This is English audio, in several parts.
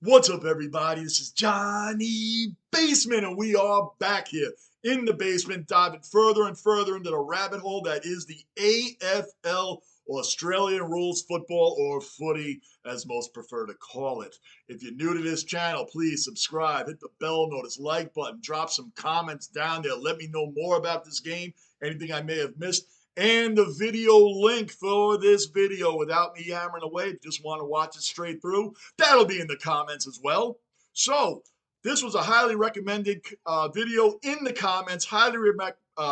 What's up, everybody? This is Johnny Basement, and we are back here in the basement, diving further and further into the rabbit hole that is the AFL, Australian Rules Football, or footy, as most prefer to call it. If you're new to this channel, please subscribe, hit the bell, notice like button, drop some comments down there. Let me know more about this game, anything I may have missed, and the video link for this video without me hammering away. If you just want to watch it straight through, that'll be in the comments as well. So this was a highly recommended video in the comments. Highly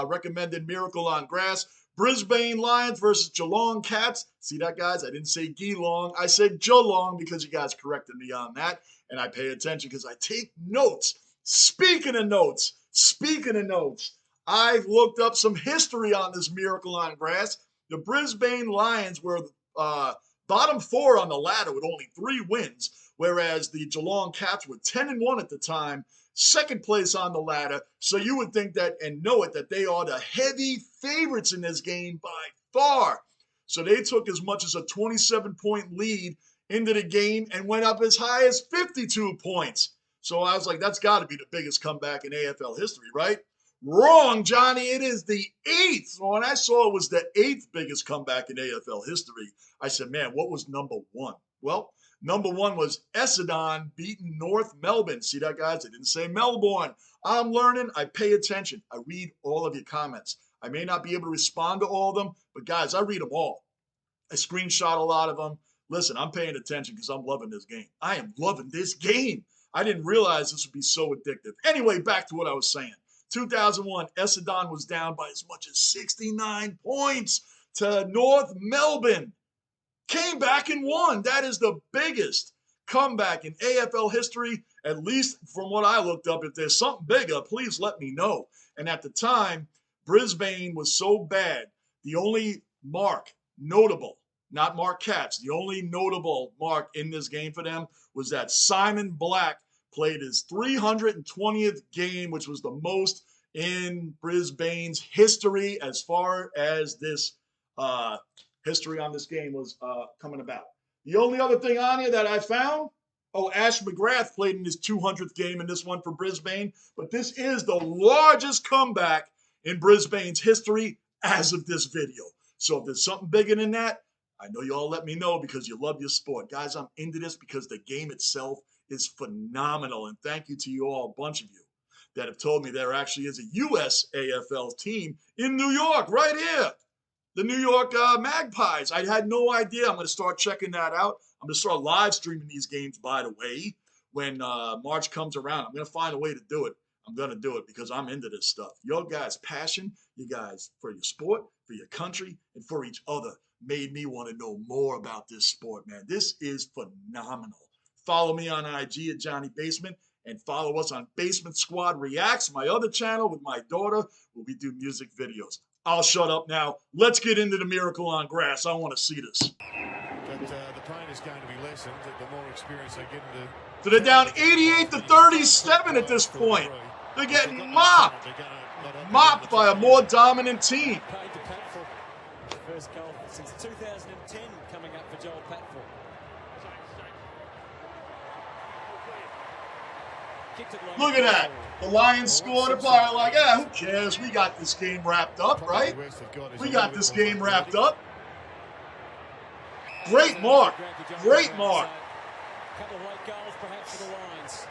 recommended Miracle on Grass. Brisbane Lions versus Geelong Cats. See that, guys? I didn't say Geelong. I said Geelong because you guys corrected me on that. And I pay attention because I take notes. Speaking of notes, I've looked up some history on this Miracle on Grass. The Brisbane Lions were bottom four on the ladder with only 3 wins, whereas the Geelong Cats were 10-1 at the time, second place on the ladder. So you would think that and know it that they are the heavy favorites in this game by far. So they took as much as a 27-point lead into the game and went up as high as 52 points. So I was like, that's got to be the biggest comeback in AFL history, right? Wrong, Johnny. It is the 8th. When I saw it was the 8th biggest comeback in AFL history, I said, man, what was number 1? Well, number 1 was Essendon beating North Melbourne. See that, guys? I didn't say Melbourne. I'm learning. I pay attention. I read all of your comments. I may not be able to respond to all of them, but guys, I read them all. I screenshot a lot of them. Listen, I'm paying attention because I'm loving this game. I am loving this game. I didn't realize this would be so addictive. Anyway, back to what I was saying. 2001, Essendon was down by as much as 69 points to North Melbourne. Came back and won. That is the biggest comeback in AFL history, at least from what I looked up. If there's something bigger, please let me know. And at the time, Brisbane was so bad, the only mark notable, not Mark Katz, the only notable mark in this game for them was that Simon Black played his 320th game, which was the most in Brisbane's history as far as this history on this game was coming about. The only other thing on here that I found, Ash McGrath played in his 200th game in this one for Brisbane, but this is the largest comeback in Brisbane's history as of this video. So if there's something bigger than that, I know you all let me know because you love your sport. Guys, I'm into this because the game itself is phenomenal. And thank you to you all, a bunch of you, that have told me there actually is a U.S. AFL team in New York, right here. The New York Magpies. I had no idea. I'm going to start checking that out. I'm going to start live streaming these games, by the way, when March comes around. I'm going to find a way to do it. I'm going to do it because I'm into this stuff. Your guys' passion, you guys for your sport, for your country, and for each other made me want to know more about this sport, man. This is phenomenal. Follow me on IG at Johnny Basement and follow us on Basement Squad Reacts, my other channel with my daughter where we do music videos. I'll shut up now. Let's get into the Miracle on Grass. I want to see this. But the pain is going to be lessened the more experience they get into. So they're down 88-37 at this point. They're getting mopped. Mopped by a more dominant team. First goal since 2010 coming up for Joel Patford. Look at that. The Lions scored a bar like, yeah, who cares? We got this game wrapped up, right? We got this game wrapped up. Great mark. Great mark. A couple of late goals perhaps for the Lions.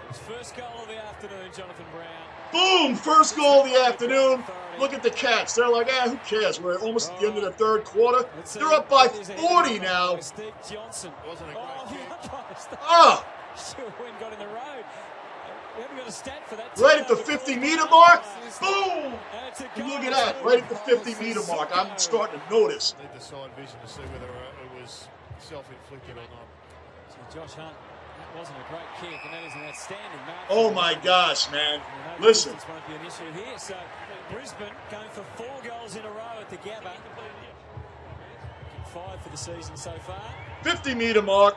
His first goal of the afternoon, Jonathan Brown. Boom! First goal of the afternoon. Look at the Cats. They're like, who cares? We're almost at the end of the third quarter. They're up by 40 now. Steve Johnson. Ah! Win got in the road. We haven't got a stat for that. Right at the 50-meter mark. Boom! Look at that. Right at the 50-meter mark. I'm starting to notice. Need the side vision to see whether it was self-inflicted or not. So Josh Hunt. That wasn't a great kick, and that is an outstanding mark. Oh my gosh, man. Listen. This won't be an issue here. So Brisbane going for 4 goals in a row at the Gabba. 5 for the season so far. 50-meter mark.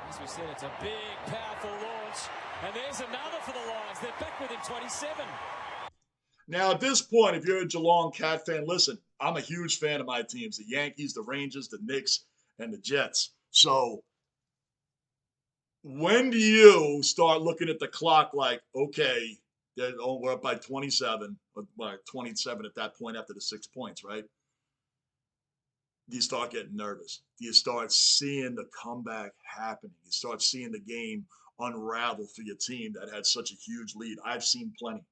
As we said, it's a big, powerful launch. And there's another for the Lions. They're back within 27. Now, at this point, if you're a Geelong Cat fan, listen, I'm a huge fan of my teams, the Yankees, the Rangers, the Knicks, and the Jets. So when do you start looking at the clock like, okay, we're up by 27, by 27 at that point after the 6 points, right? Do you start getting nervous? Do you start seeing the comeback happening? You start seeing the game unravel for your team that had such a huge lead. I've seen plenty.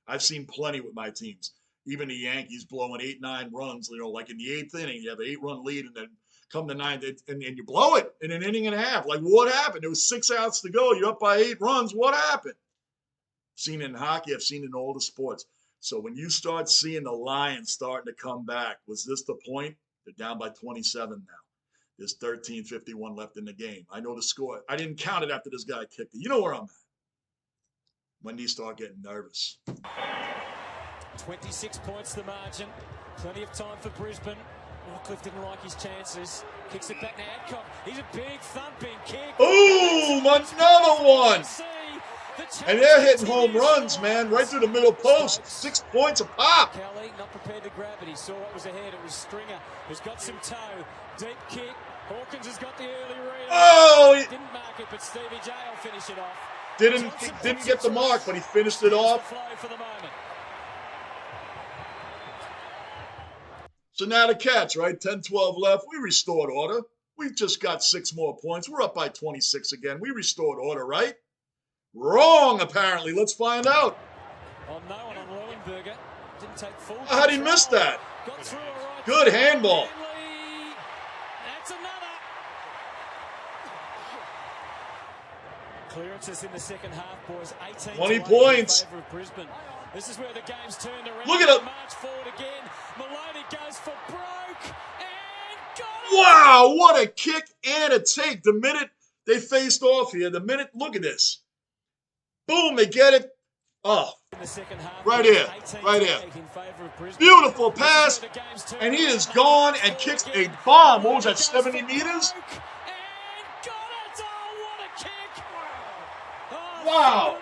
I've seen plenty with my teams. Even the Yankees blowing 8-9 runs, like in the 8th inning, you have an 8-run lead, and then come the 9th, and you blow it in an inning and a half. Like, what happened? There was 6 outs to go. You're up by 8 runs. What happened? I've seen it in hockey. I've seen it in all the sports. So when you start seeing the Lions starting to come back, was this the point? They're down by 27 now. There's 13:51 left in the game. I know the score. I didn't count it after this guy kicked it. You know where I'm at. When do you start getting nervous? 26 points the margin. Plenty of time for Brisbane. Cliff didn't like his chances. Kicks it back to Adcock. He's a big thumping kick. Ooh, another one. And they're hitting home runs, man, right through the middle post. 6 points a pop. Kelly not prepared to grab it. He saw what was ahead. It was Stringer who's got some toe. Deep kick. Hawkins has got the early read. Oh, he didn't mark it, but Stevie J will finish it off. Didn't get the mark, but he finished it off. For the moment. So now the catch, right? 10-12 left. We restored order. We just got 6 more points. We're up by 26 again. We restored order, right? Wrong, apparently. Let's find out. Oh, no one on Leuenberger. Didn't take full control. How'd he miss that? Got through right. Good handball. That's another. Clearances in the second half, boys. 20 points. In favor of Brisbane. This is where the game's turned around. Look at it. March forward again. Maloney goes for broke and got it. Wow, what a kick and a take. The minute they faced off here, look at this. Boom, they get it. Oh, right here, right here. Beautiful pass, and he is gone and kicks a bomb. What was that, 70 meters? Wow.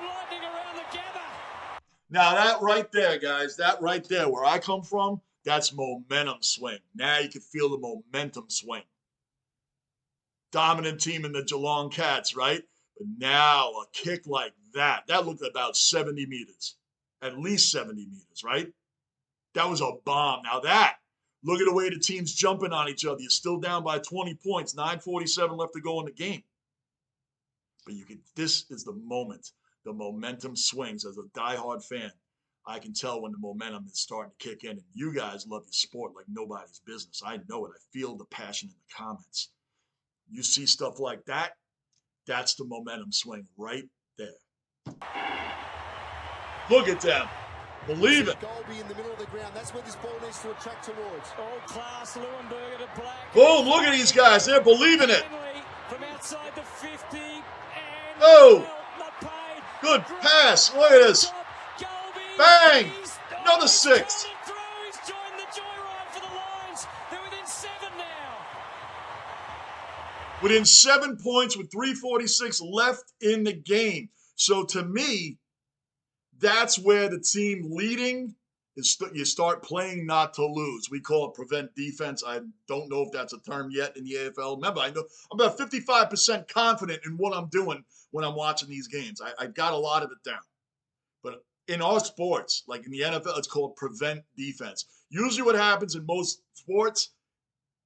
Now that right there, guys, that right there, where I come from, that's momentum swing. Now you can feel the momentum swing. Dominant team in the Geelong Cats, right? But now a kick like that looked about 70 meters. At least 70 meters, right? That was a bomb. Now look at the way the team's jumping on each other. You're still down by 20 points, 9:47 left to go in the game. But this is the moment. The momentum swings. As a diehard fan, I can tell when the momentum is starting to kick in. And you guys love your sport like nobody's business. I know it. I feel the passion in the comments. You see stuff like that, that's the momentum swing right there. Look at them. Believe it. Golby in the middle of the ground. That's where this ball needs to attract towards. All class, Leuenberger to Black. Boom, look at these guys. They're believing it. From outside the 50. Oh, good pass. Look at this. Bang. Another 6. He's joined the joyride for the Lions. They're within 7 now. Within 7 points with 3:46 left in the game. So to me, that's where the team leading is. You start playing not to lose. We call it prevent defense. I don't know if that's a term yet in the AFL. Remember, I know I'm about 55% confident in what I'm doing when I'm watching these games. I got a lot of it down. But in our sports, like in the NFL, it's called prevent defense. Usually what happens in most sports,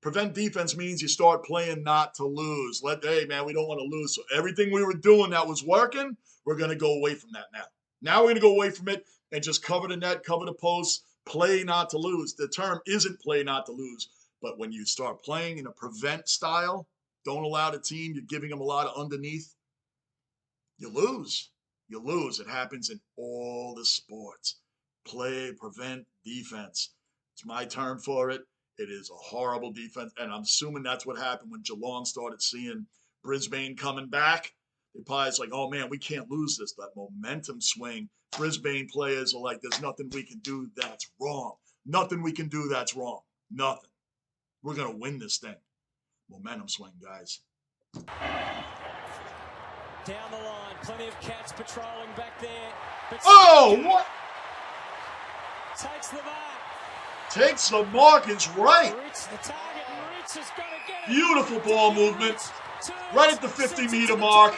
prevent defense means you start playing not to lose. Hey, man, we don't want to lose. So everything we were doing that was working, we're going to go away from that now. Now we're going to go away from it and just cover the net, cover the post, play not to lose. The term isn't play not to lose, but when you start playing in a prevent style, don't allow the team, you're giving them a lot of underneath, you lose. You lose. It happens in all the sports. Play, prevent, defense. It's my term for it. It is a horrible defense, and I'm assuming that's what happened when Geelong started seeing Brisbane coming back. They probably was like, oh, man, we can't lose this. That momentum swing. Brisbane players are like, there's nothing we can do that's wrong. Nothing we can do that's wrong. Nothing. We're going to win this thing. Momentum swing, guys. Down the line, plenty of Cats patrolling back there. But what? Takes the mark. Takes the mark is right. Ritz, the target, and Ritz has got to get it. Beautiful ball movement. Right at the 50-meter mark.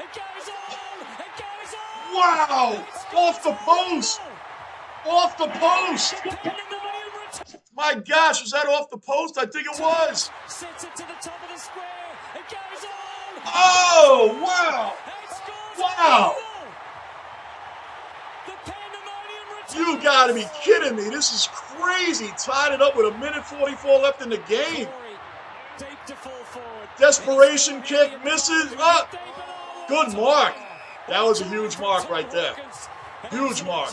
It goes on! It goes on! Wow! Off the post! Off the post! My gosh, was that off the post? I think it was. Sets it to the top of the square. It goes on! Oh, wow! Wow! You gotta be kidding me. This is crazy. Tied it up with 1:44 left in the game. Desperation kick misses. Oh, good mark. That was a huge mark right there. Huge mark.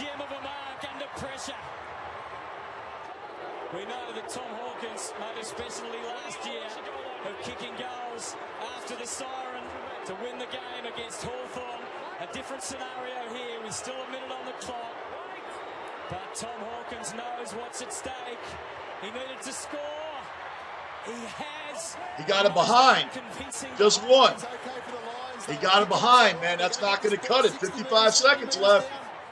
We know that Tom Hawkins made a specialty last year of kicking goals after the siren to win the game against Hawthorn. A different scenario here. We're still a minute on the clock. But Tom Hawkins knows what's at stake. He needed to score. He has. He got it behind. Just one. He got it behind, man. That's not going to cut it. 55 seconds left.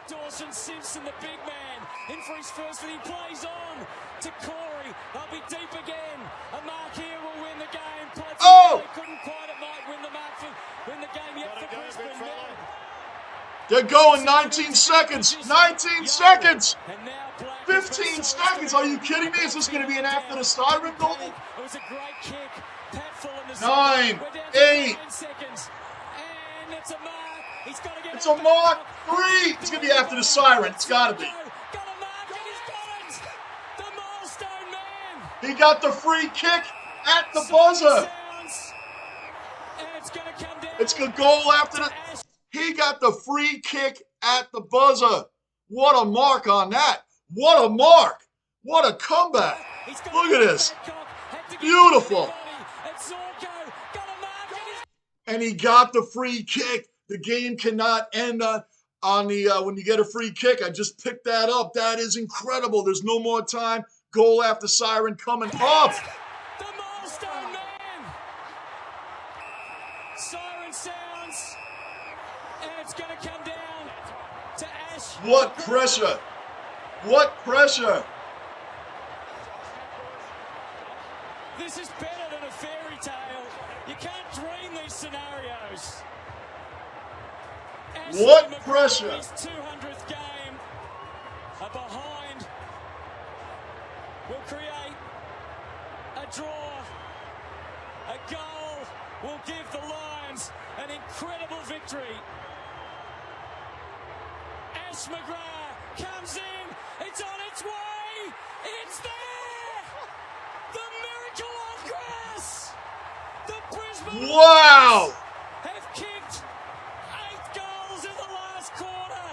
Dawson Simpson, the big man, in for his first, and he plays on to Corey. They'll be deep again. A mark here will win the game. Oh! They couldn't quite. It might win the mark for win the game yet for Brisbane. They're going 19 seconds. 19 seconds. 15 seconds. Are you kidding me? Is this going to be an after the siren goal? It was a great kick. Pat Full in the 9, 8. And it's a mark. He's got to get It's a mark. 3. It's going to be after the siren. It's got to be. Got a mark and he's got it. The milestone man. He got the free kick at the buzzer. And it's going to come down. It's a goal after the... He got the free kick at the buzzer. What a mark on that. What a mark. What a comeback. Look at this. Beautiful. And he got the free kick. The game cannot end on the when you get a free kick. I just picked that up. That is incredible. There's no more time. Goal after siren coming up. The milestone man. Siren sounds. And it's going to come down to Ash. What pressure. What pressure. This is better than a fairy tale. You can't dream these scenarios. What pressure. His 200th game. A behind will create a draw. A goal will give the Lions an incredible victory. Ash McGrath comes in. It's on its way. It's there. The miracle on grass. The Brisbane Wow. have kicked 8 goals in the last quarter.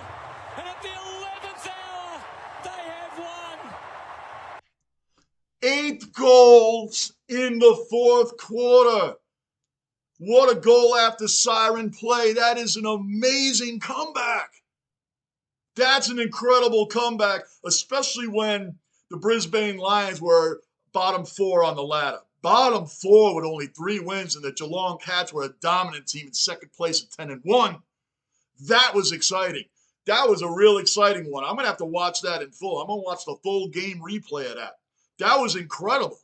And at the 11th hour, they have won. 8 goals in the fourth quarter. What a goal after siren play. That is an amazing comeback. That's an incredible comeback, especially when the Brisbane Lions were bottom 4 on the ladder. Bottom 4 with only 3 wins, and the Geelong Cats were a dominant team in second place at 10-1. That was exciting. That was a real exciting one. I'm going to have to watch that in full. I'm going to watch the full game replay of that. That was incredible.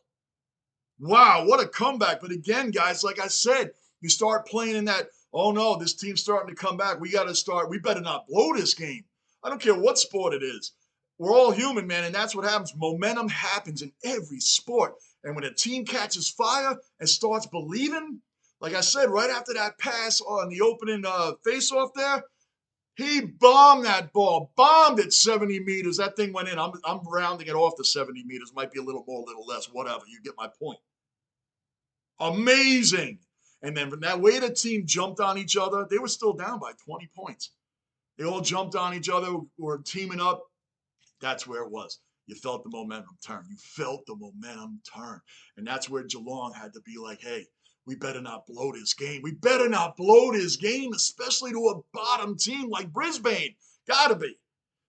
Wow, what a comeback. But again, guys, like I said, you start playing in that, oh no, this team's starting to come back. We better not blow this game. I don't care what sport it is. We're all human, man, and that's what happens. Momentum happens in every sport. And when a team catches fire and starts believing, like I said, right after that pass on the opening face-off there, he bombed that ball, bombed it 70 meters. That thing went in. I'm rounding it off to 70 meters. Might be a little more, a little less, whatever. You get my point. Amazing. And then from that way the team jumped on each other, they were still down by 20 points. They all jumped on each other, were teaming up. That's where it was. You felt the momentum turn. You felt the momentum turn. And that's where Geelong had to be like, hey, we better not blow this game. We better not blow this game, especially to a bottom team like Brisbane. Gotta be.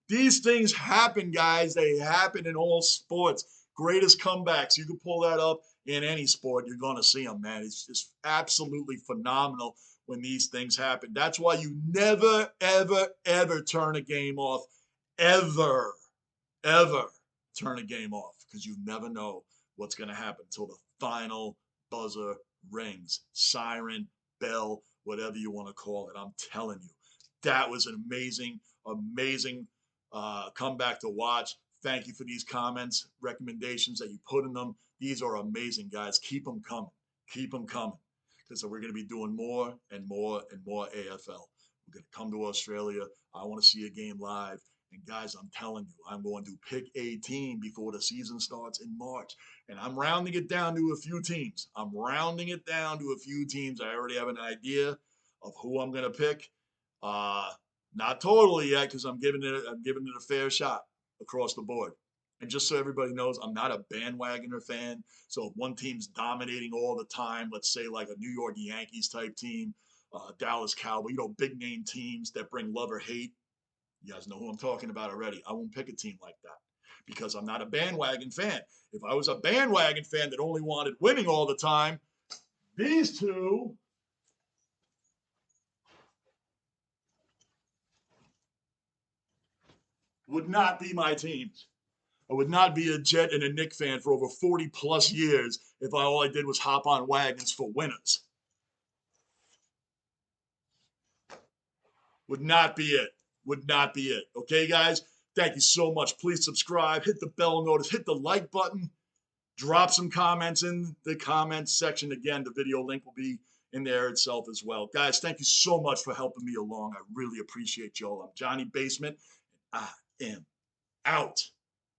These things happen, guys. They happen in all sports. Greatest comebacks. You can pull that up in any sport. You're going to see them, man. It's just absolutely phenomenal when these things happen. That's why you never, ever, ever turn a game off. Ever turn a game off, because you never know what's going to happen until the final buzzer rings. Siren, bell, whatever you want to call it. I'm telling you, that was an amazing, amazing comeback to watch. Thank you for these comments, recommendations that you put in them. These are amazing, guys. Keep them coming. Keep them coming. Because we're going to be doing more and more and more AFL. We're going to come to Australia. I want to see a game live. And guys, I'm telling you, I'm going to pick a team before the season starts in March. And I'm rounding it down to a few teams. I already have an idea of who I'm going to pick. Not totally yet, because I'm giving it a fair shot across the board. And just so everybody knows, I'm not a bandwagoner fan. So if one team's dominating all the time, let's say like a New York Yankees type team, Dallas Cowboys, big name teams that bring love or hate. You guys know who I'm talking about already. I won't pick a team like that because I'm not a bandwagon fan. If I was a bandwagon fan that only wanted winning all the time, these two would not be my teams. I would not be a Jet and a Knick fan for over 40 plus years if all I did was hop on wagons for winners. Would not be it. Would not be it. Okay, guys? Thank you so much. Please subscribe, hit the bell notice, hit the like button, drop some comments in the comments section. Again, the video link will be in there itself as well. Guys, thank you so much for helping me along. I really appreciate y'all. I'm Johnny Basement. I am out.